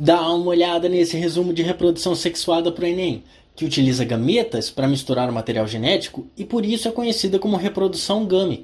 Dá uma olhada nesse resumo de reprodução sexuada para o Enem, que utiliza gametas para misturar o material genético e por isso é conhecida como reprodução gâmica.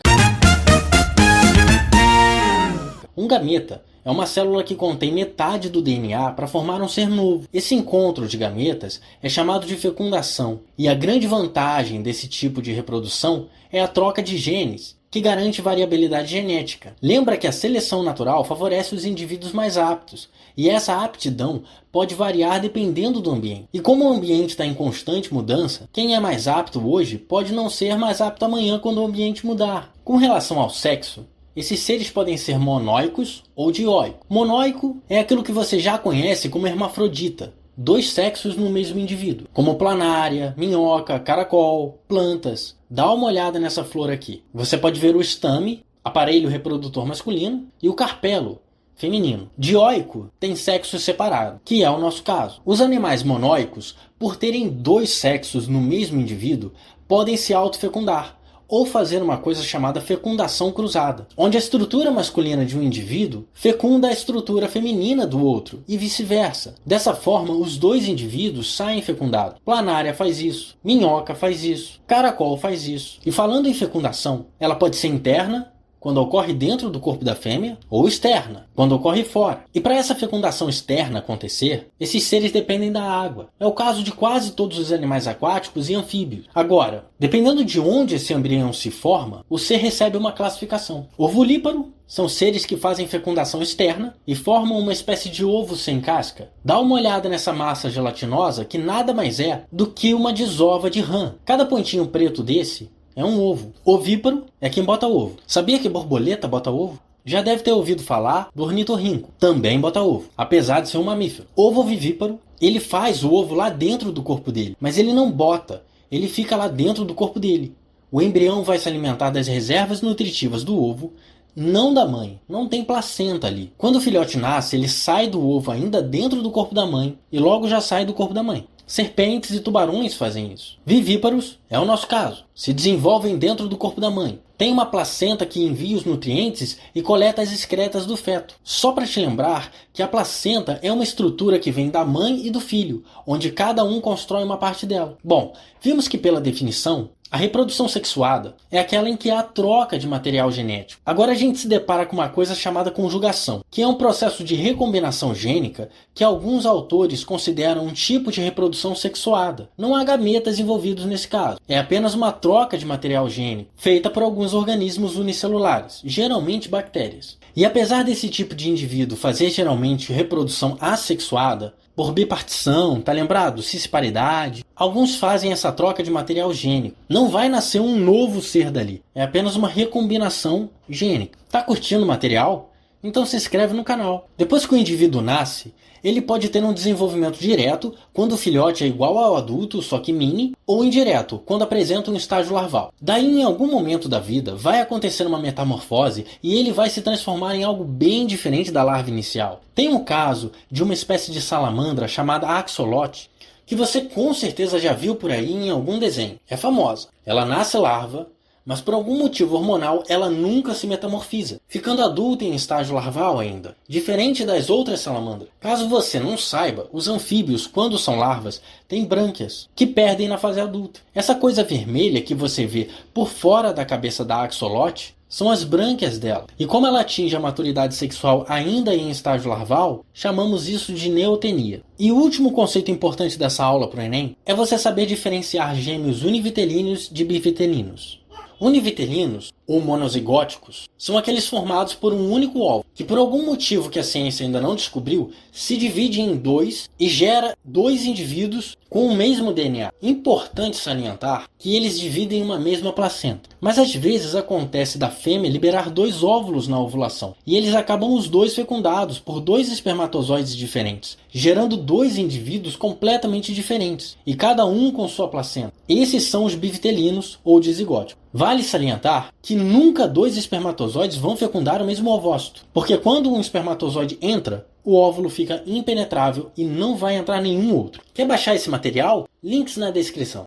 Um gameta é uma célula que contém metade do DNA para formar um ser novo. Esse encontro de gametas é chamado de fecundação, e a grande vantagem desse tipo de reprodução é a troca de genes, que garante variabilidade genética. Lembra que a seleção natural favorece os indivíduos mais aptos, e essa aptidão pode variar dependendo do ambiente. E como o ambiente está em constante mudança, quem é mais apto hoje pode não ser mais apto amanhã quando o ambiente mudar. Com relação ao sexo, esses seres podem ser monóicos ou dioicos. Monóico é aquilo que você já conhece como hermafrodita, dois sexos no mesmo indivíduo, como planária, minhoca, caracol, plantas. Dá uma olhada nessa flor aqui. Você pode ver o estame, aparelho reprodutor masculino, e o carpelo, feminino. Dioico tem sexo separado, que é o nosso caso. Os animais monóicos, por terem dois sexos no mesmo indivíduo, podem se autofecundar, ou fazer uma coisa chamada fecundação cruzada, onde a estrutura masculina de um indivíduo fecunda a estrutura feminina do outro, e vice-versa. Dessa forma, os dois indivíduos saem fecundados. Planária faz isso, minhoca faz isso, caracol faz isso. E falando em fecundação, ela pode ser interna, quando ocorre dentro do corpo da fêmea, ou externa, quando ocorre fora. E para essa fecundação externa acontecer, esses seres dependem da água. É o caso de quase todos os animais aquáticos e anfíbios. Agora, dependendo de onde esse embrião se forma, o ser recebe uma classificação. Ovuvíparo são seres que fazem fecundação externa e formam uma espécie de ovo sem casca. Dá uma olhada nessa massa gelatinosa que nada mais é do que uma desova de rã. Cada pontinho preto desse é um ovo. Ovíparo é quem bota ovo. Sabia que borboleta bota ovo? Já deve ter ouvido falar do ornitorrinco. Também bota ovo, apesar de ser um mamífero. Ovo ovivíparo, ele faz o ovo lá dentro do corpo dele. Mas ele não bota, ele fica lá dentro do corpo dele. O embrião vai se alimentar das reservas nutritivas do ovo, não da mãe. Não tem placenta ali. Quando o filhote nasce, ele sai do ovo ainda dentro do corpo da mãe e logo já sai do corpo da mãe. Serpentes e tubarões fazem isso. Vivíparos é o nosso caso. Se desenvolvem dentro do corpo da mãe. Tem uma placenta que envia os nutrientes e coleta as excretas do feto. Só para te lembrar que a placenta é uma estrutura que vem da mãe e do filho, onde cada um constrói uma parte dela. Bom, vimos que pela definição, a reprodução sexuada é aquela em que há troca de material genético. Agora a gente se depara com uma coisa chamada conjugação, que é um processo de recombinação gênica que alguns autores consideram um tipo de reprodução sexuada. Não há gametas envolvidos nesse caso. É apenas uma troca de material gênico, feita por alguns organismos unicelulares, geralmente bactérias. E apesar desse tipo de indivíduo fazer geralmente reprodução assexuada, por bipartição, tá lembrado? Cisparidade. Alguns fazem essa troca de material gênico. Não vai nascer um novo ser dali. É apenas uma recombinação gênica. Tá curtindo o material? Então se inscreve no canal. Depois que o indivíduo nasce, ele pode ter um desenvolvimento direto, quando o filhote é igual ao adulto, só que mini, ou indireto, quando apresenta um estágio larval. Daí, em algum momento da vida, vai acontecer uma metamorfose e ele vai se transformar em algo bem diferente da larva inicial. Tem um caso de uma espécie de salamandra chamada axolote, que você com certeza já viu por aí em algum desenho. É famosa. Ela nasce larva, mas por algum motivo hormonal ela nunca se metamorfiza, ficando adulta em estágio larval ainda, diferente das outras salamandras. Caso você não saiba, os anfíbios, quando são larvas, têm brânquias, que perdem na fase adulta. Essa coisa vermelha que você vê por fora da cabeça da axolote são as brânquias dela. E como ela atinge a maturidade sexual ainda em estágio larval, chamamos isso de neotenia. E o último conceito importante dessa aula para o Enem é você saber diferenciar gêmeos univitelíneos de bivitelinos. Univitelinos, ou monozigóticos, são aqueles formados por um único óvulo, que por algum motivo que a ciência ainda não descobriu, se divide em dois e gera dois indivíduos com o mesmo DNA. Importante salientar que eles dividem uma mesma placenta. Mas às vezes acontece da fêmea liberar dois óvulos na ovulação, e eles acabam os dois fecundados por dois espermatozoides diferentes, gerando dois indivíduos completamente diferentes, e cada um com sua placenta. Esses são os bivitelinos ou dizigóticos. Vale salientar que nunca dois espermatozoides vão fecundar o mesmo ovócito, porque quando um espermatozoide entra, o óvulo fica impenetrável e não vai entrar nenhum outro. Quer baixar esse material? Links na descrição.